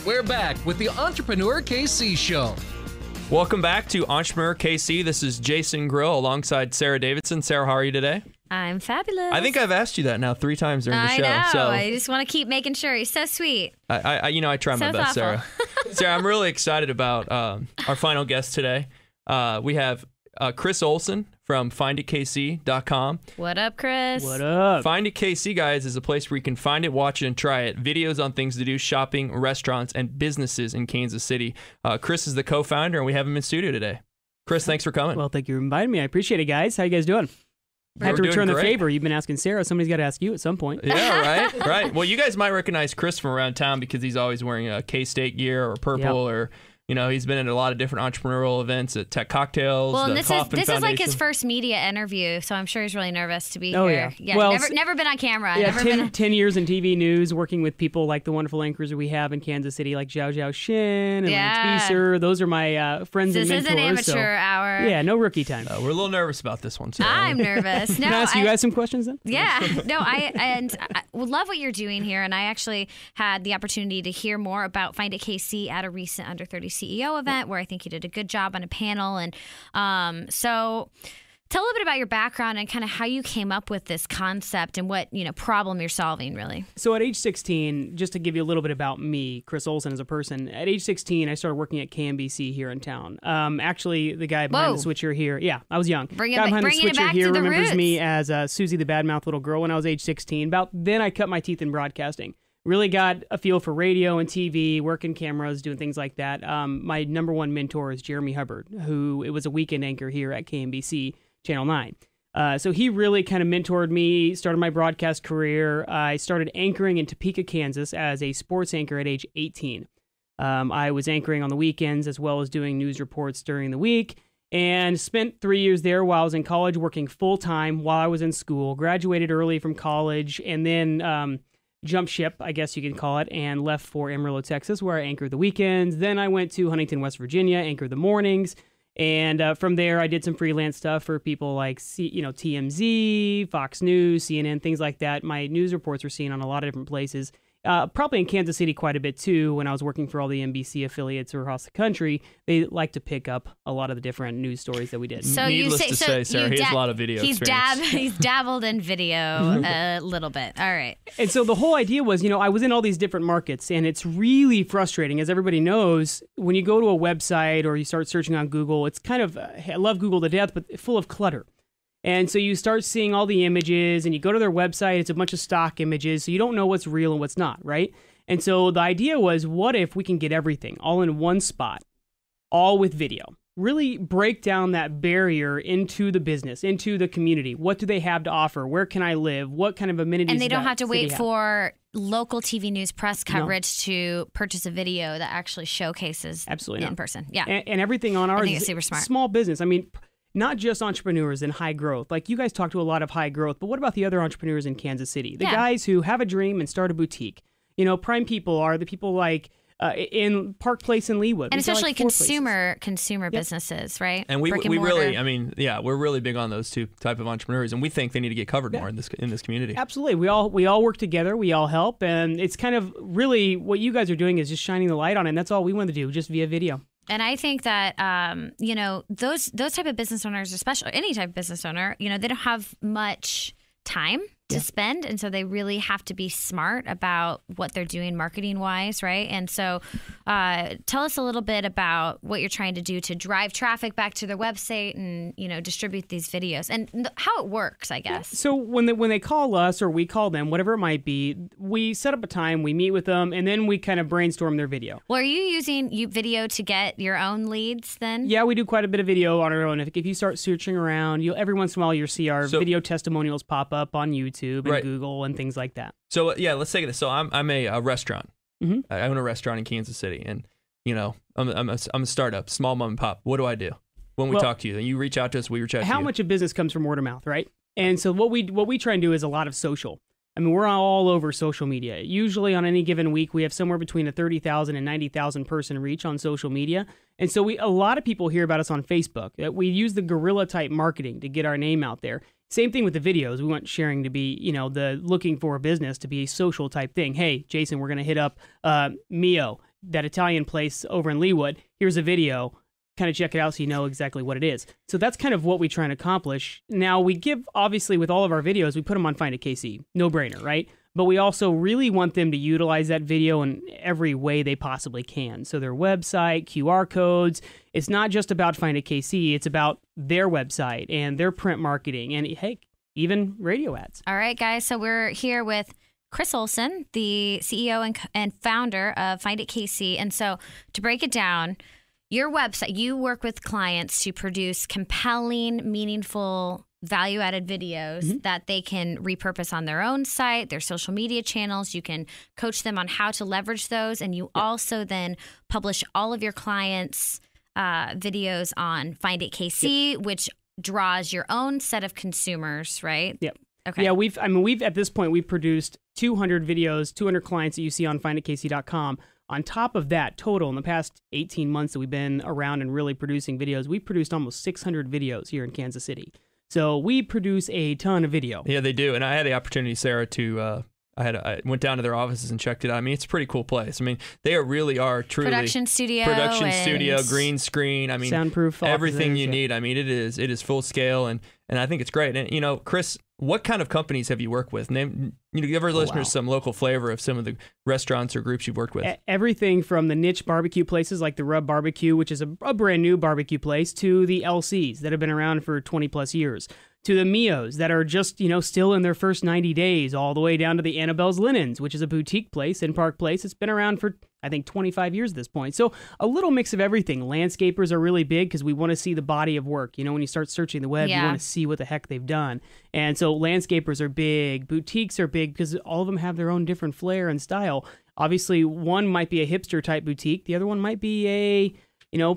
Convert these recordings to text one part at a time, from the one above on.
We're back with the Entrepreneur KC Show. Welcome back to Entrepreneur KC. This is Jason Grill alongside Sarah Davidson. Sarah, how are you today? I'm fabulous. I think I've asked you that now 3 times during the show. I know. So I just want to keep making sure. He's so sweet. I try my best, Sarah. Sarah, I'm really excited about our final guest today. We have Chris Olsen from FINDitKC.com. What up, Chris? What up? FINDitKC, guys, is a place where you can find it, watch it, and try it. Videos on things to do, shopping, restaurants, and businesses in Kansas City. Chris is the co-founder, and we have him in studio today. Chris, thanks for coming. Well, thank you for inviting me. I appreciate it, guys. How you guys doing? I have to return the favor. You've been asking Sarah. Somebody's got to ask you at some point. Yeah, right. Well, you guys might recognize Chris from around town because he's always wearing a K-State gear or purple or... You know, he's been in a lot of different entrepreneurial events at Tech Cocktails. Well, and this Kauffman is like his first media interview, so I'm sure he's really nervous to be here. Oh, yeah. Well, never been on camera. Yeah, 10 years in TV news, working with people like the wonderful anchors that we have in Kansas City, like Zhao Zhao Shin and Lance Beeser. Those are my friends and mentors. This is an amateur hour. Yeah, no rookie time. We're a little nervous about this one, Sarah. I'm nervous. No, Can I ask you guys some questions then? Yeah. No, I love what you're doing here, and I actually had the opportunity to hear more about Find It KC at a recent Under 30 CEO event where I think you did a good job on a panel. And so tell a little bit about your background and kind of how you came up with this concept and what, problem you're solving, really. So at age 16, just to give you a little bit about me, Chris Olsen as a person, at age 16, I started working at KMBC here in town. Actually, the guy behind the switcher here, I was young. Bringing it back here to the remembers roots. Me as Susie the Badmouth little girl when I was age 16. About then I cut my teeth in broadcasting. Really got a feel for radio and TV, working cameras, doing things like that. My number one mentor is Jeremy Hubbard, who it was a weekend anchor here at KMBC Channel 9. So he really kind of mentored me, started my broadcast career. I started anchoring in Topeka, Kansas as a sports anchor at age 18. I was anchoring on the weekends as well as doing news reports during the week and spent 3 years there while I was in college working full-time while I was in school, graduated early from college, and then jumped ship, I guess you can call it, and left for Amarillo, Texas, where I anchored the weekends. Then I went to Huntington, West Virginia, anchored the mornings. And from there, I did some freelance stuff for people like TMZ, Fox News, CNN, things like that. My news reports were seen on a lot of different places. Probably in Kansas City quite a bit, too. When I was working for all the NBC affiliates across the country, they like to pick up a lot of the different news stories that we did. So Needless to say, Sarah, he has a lot of video experience. He's dabbled in video a little bit. All right. And so the whole idea was, I was in all these different markets, and it's really frustrating. As everybody knows, when you go to a website or you start searching on Google, it's kind of, I love Google to death, but full of clutter. And so you start seeing all the images and you go to their website, it's a bunch of stock images, so you don't know what's real and what's not, right? And so the idea was, what if we can get everything all in one spot, all with video? Really break down that barrier into the business, into the community. What do they have to offer? Where can I live? What kind of amenities And they don't have to wait have? For local TV news press coverage to purchase a video that actually showcases Absolutely in not. person. Yeah. And everything on ours I think it's super smart. Small business. I mean, not just entrepreneurs in high growth. Like you guys talk to a lot of high growth, but what about the other entrepreneurs in Kansas City? The guys who have a dream and start a boutique. Prime people are the people like in Park Place in Leawood. And especially consumer businesses, right? And we really, we're really big on those two type of entrepreneurs, and we think they need to get covered more in this community. Absolutely. We all work together. We all help, and it's kind of really what you guys are doing is just shining the light on it, and that's all we want to do, just via video. And I think that, those type of business owners, especially any type of business owner, they don't have much time to spend. And so they really have to be smart about what they're doing marketing wise, right? And so tell us a little bit about what you're trying to do to drive traffic back to their website and, distribute these videos and how it works, I guess. So when they call us or we call them, whatever it might be, we set up a time, we meet with them, and then we kind of brainstorm their video. Well, are you using video to get your own leads then? Yeah, we do quite a bit of video on our own. If you start searching around, every once in a while you'll see our video testimonials pop up on YouTube and Google and things like that. So let's take this. So I'm a restaurant. Mm-hmm. I own a restaurant in Kansas City, and I'm a startup, small mom and pop. What do I do when we talk to you? You reach out to us, we reach out to you. How much of business comes from word of mouth, right? And so what we try and do is a lot of social. I mean, we're all over social media. Usually on any given week, we have somewhere between a 30,000 and 90,000 person reach on social media. And so a lot of people hear about us on Facebook. We use the guerrilla type marketing to get our name out there. Same thing with the videos. We want sharing to be, the looking for a business to be a social type thing. Hey, Jason, we're going to hit up Mio. that Italian place over in Leawood. Here's a video. Kind of check it out so you know exactly what it is. So that's kind of what we try and accomplish. Now, we give, obviously, with all of our videos, we put them on FINDitKC. No-brainer, right? But we also really want them to utilize that video in every way they possibly can. So their website, QR codes. It's not just about FINDitKC. It's about their website and their print marketing and, hey, even radio ads. All right, guys. So we're here with Chris Olsen, the CEO and founder of FINDitKC. And so to break it down, your website, you work with clients to produce compelling, meaningful, value-added videos that they can repurpose on their own site, their social media channels. You can coach them on how to leverage those. And you also then publish all of your clients' videos on FINDitKC, which draws your own set of consumers, right? Yep. Okay. Yeah, we've at this point, we've produced 200 videos, 200 clients that you see on FINDitKC.com. On top of that, total, in the past 18 months that we've been around and really producing videos, we've produced almost 600 videos here in Kansas City. So we produce a ton of video. Yeah, they do. And I had the opportunity, Sarah, to I went down to their offices and checked it out. I mean, it's a pretty cool place. I mean, they really are truly production studio, green screen. I mean, soundproof, everything you offices, need. I mean, it is full scale, and I think it's great. And you know, Chris, what kind of companies have you worked with? Give our listeners some local flavor of some of the restaurants or groups you've worked with. Everything from the niche barbecue places like the Rub Barbecue, which is a brand new barbecue place, to the LCs that have been around for 20 plus years, to the Mios that are just, still in their first 90 days, all the way down to the Annabelle's Linens, which is a boutique place in Park Place. It's been around for, I think, 25 years at this point. So a little mix of everything. Landscapers are really big because we want to see the body of work. When you start searching the web, you want to see what the heck they've done. And so landscapers are big. Boutiques are big because all of them have their own different flair and style. Obviously, one might be a hipster type boutique. The other one might be a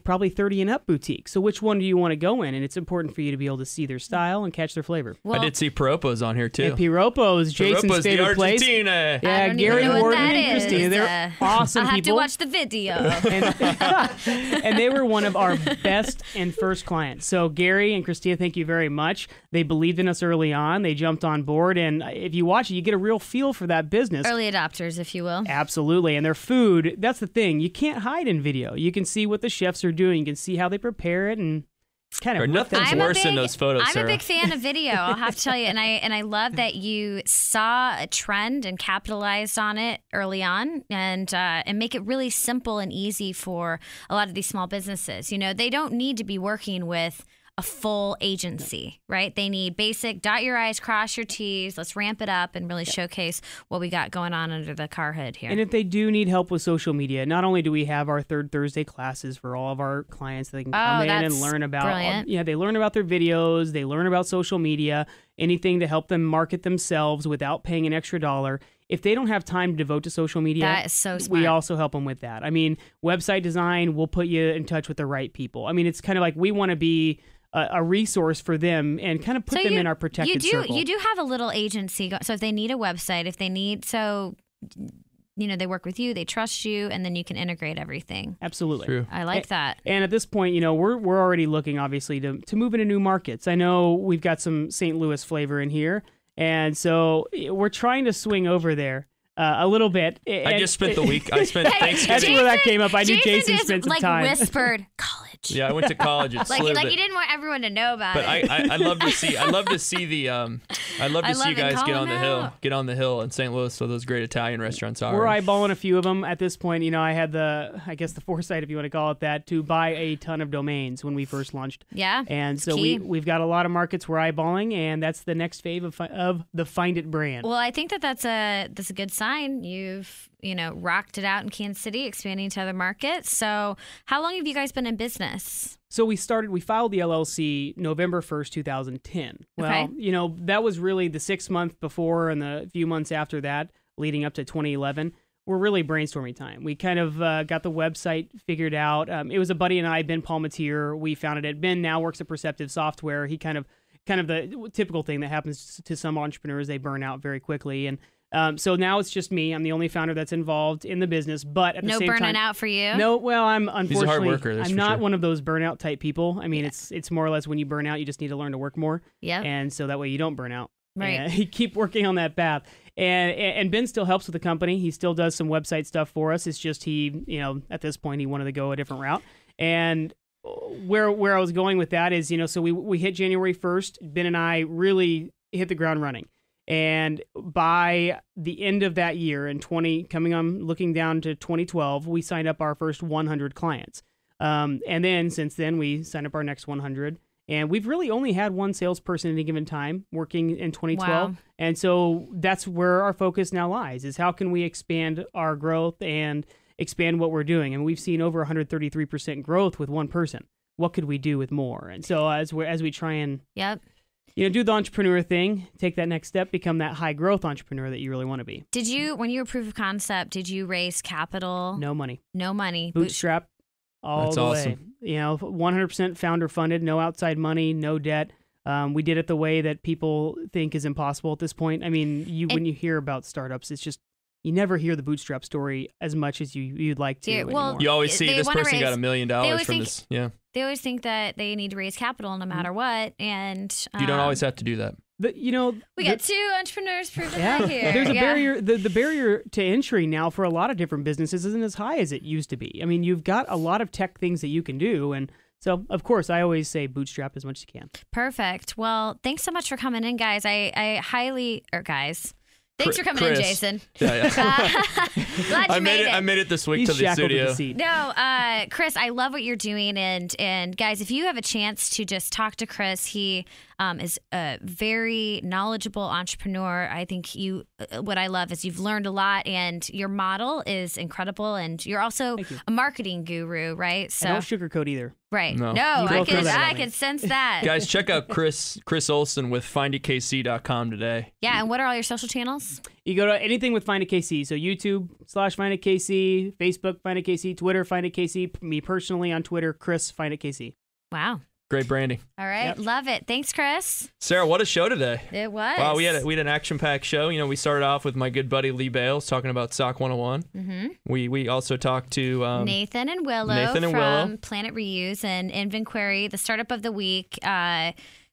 probably 30 and up boutique. So which one do you want to go in? And it's important for you to be able to see their style and catch their flavor. Well, I did see Piropo's on here too. And Piropo's, Jason's favorite place. Argentina. Yeah, Gary Morton and Christina. They're awesome I'll have people. to watch the video. and they were one of our best and first clients. So Gary and Christina, thank you very much. They believed in us early on. They jumped on board. And if you watch it, you get a real feel for that business. Early adopters, if you will. Absolutely. And their food, that's the thing. You can't hide in video. You can see what the chefs are doing. You can see how they prepare it, and kind of nothing's worse than those photos. I'm Sarah. a big fan of video. I'll have to tell you, and I love that you saw a trend and capitalized on it early on, and make it really simple and easy for a lot of these small businesses. They don't need to be working with a full agency, right? They need basic dot your I's, cross your T's. Let's ramp it up and really showcase what we got going on under the car hood here. And if they do need help with social media, not only do we have our Third Thursday classes for all of our clients that they can come in and learn about. Brilliant. They learn about their videos, they learn about social media, anything to help them market themselves without paying an extra dollar. If they don't have time to devote to social media, that is so smart. We also help them with that. I mean, website design, we'll put you in touch with the right people. I mean, it's kind of like we want to be a resource for them and kind of put them in our protected circle. You do have a little agency. So if they need a website, they work with you, they trust you, and then you can integrate everything. Absolutely. True. I like that. And at this point, we're already looking, obviously, to move into new markets. I know we've got some St. Louis flavor in here, and so we're trying to swing over there. A little bit. I just spent the week. I spent Thanksgiving. That's where that came up. I knew Jason spent some time. Whispered college. Yeah, I went to college at like you didn't want everyone to know about it. it. But I love to see. I love to see the. I love to see you guys get on the hill in St. Louis. So those great Italian restaurants are. We're eyeballing a few of them at this point. I had the foresight, if you want to call it that, to buy a ton of domains when we first launched. Yeah. And so we've got a lot of markets we're eyeballing, and that's the next phase of the Find It brand. Well, I think that's a good sign. You've rocked it out in Kansas City, expanding to other markets. So how long have you guys been in business? So we filed the LLC November 1st, 2010. Well, that was really the 6 months before and the few months after that, leading up to 2011. We're really brainstorming time. We kind of got the website figured out. It was a buddy and I, Ben Palmatier. We founded it. Ben now works at Perceptive Software. He kind of the typical thing that happens to some entrepreneurs. They burn out very quickly. And so now it's just me. I'm the only founder that's involved in the business. But at the same time, no burning out for you. No, well, I'm unfortunately He's a hard worker, I'm not one of those burnout type people. I mean, it's more or less when you burn out, you just need to learn to work more. Yeah. And so that way you don't burn out. Right. And keep working on that path. And Ben still helps with the company. He still does some website stuff for us. It's just at this point, he wanted to go a different route. And where I was going with that is, so we hit January 1st. Ben and I really hit the ground running. And by the end of that year, looking down to 2012, we signed up our first 100 clients. And then since then, we signed up our next 100. And we've really only had one salesperson at any given time working in 2012. Wow. And so that's where our focus now lies, is how can we expand our growth and expand what we're doing. And we've seen over 133% growth with one person. What could we do with more? And so as we try and do the entrepreneur thing, take that next step, become that high growth entrepreneur that you really want to be. Did you, when you were proof of concept, did you raise capital? No money. No money. Bootstrap all That's the awesome. way. 100% founder funded, no outside money, no debt. We did it the way that people think is impossible at this point. I mean, when you hear about startups, it's just, you never hear the bootstrap story as much as you'd like to. Anymore. You always see this person got $1 million from think, this. Yeah. They always think that they need to raise capital no matter what, and you don't always have to do that. We got two entrepreneurs proving that here. There's a barrier. The barrier to entry now for a lot of different businesses isn't as high as it used to be. I mean, you've got a lot of tech things that you can do, and so of course I always say bootstrap as much as you can. Perfect. Well, thanks so much for coming in, guys. Thanks for coming in, Jason. Yeah. Glad you made it. I made it this week He's to the shackled studio. to the seat. No, Chris, I love what you're doing, and guys, if you have a chance to just talk to Chris, he is a very knowledgeable entrepreneur. I think what I love is you've learned a lot, and your model is incredible, and you're also a marketing guru, right? So I don't sugarcoat either. Right. No, I can sense that. Guys, check out Chris Olsen with FINDitKC.com today. Yeah, and what are all your social channels? You go to anything with FINDitKC. So YouTube /FINDitKC, Facebook FINDitKC, Twitter FINDitKC, me personally on Twitter, Chris FINDitKC. Wow. Great branding. All right. Yep. Love it. Thanks, Chris. Sarah, what a show today. It was. Wow, we had an action-packed show. We started off with my good buddy Lee Bales talking about SOC 101. Mm-hmm. We also talked to Nathan and Willow from Planet Reuse and Invenquery, the startup of the week.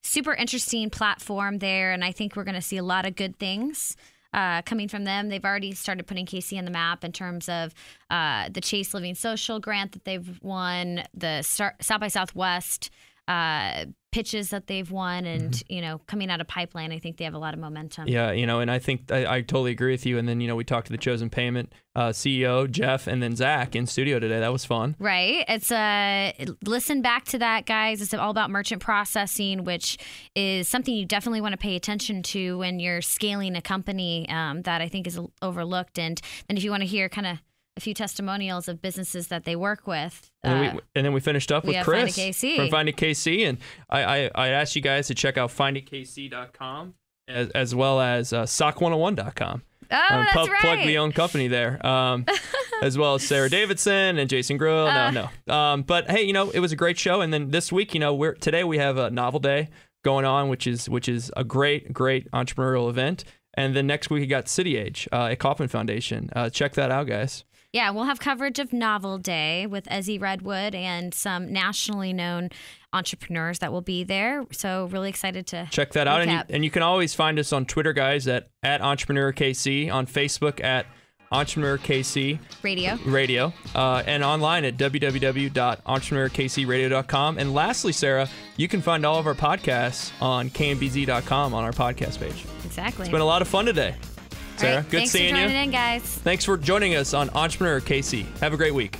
Super interesting platform there, and I think we're going to see a lot of good things coming from them. They've already started putting KC on the map in terms of the Chase Living Social grant that they've won, the South by Southwest pitches that they've won, and coming out of pipeline, I think they have a lot of momentum. Yeah, and I think I totally agree with you. And then we talked to the Chosen Payment CEO Jeff and then Zach in studio today. That was fun. Right. It's listen back to that, guys. It's all about merchant processing, which is something you definitely want to pay attention to when you're scaling a company that I think is overlooked. And then if you want to hear kind of a few testimonials of businesses that they work with. And then we finished up with Chris from FINDitKC. And I asked you guys to check out FINDitKC.com as well as SOC101.com. Oh, that's right. Plug the own company there, as well as Sarah Davidson and Jason Grill. But hey, it was a great show. And then this week, today we have a Novel Day going on, which is a great entrepreneurial event. And then next week we got City Age at Kaufman Foundation. Check that out, guys. Yeah, we'll have coverage of Novel Day with Ezzy Redwood and some nationally known entrepreneurs that will be there. So really excited to check that out. And you can always find us on Twitter, guys, at EntrepreneurKC, on Facebook at EntrepreneurKC Radio, and online at www.entrepreneurkcradio.com. And lastly, Sarah, you can find all of our podcasts on kmbz.com on our podcast page. Exactly. It's been a lot of fun today. Sarah, good seeing you. Thanks for joining in, guys. Thanks for joining us on Entrepreneur KC. Have a great week.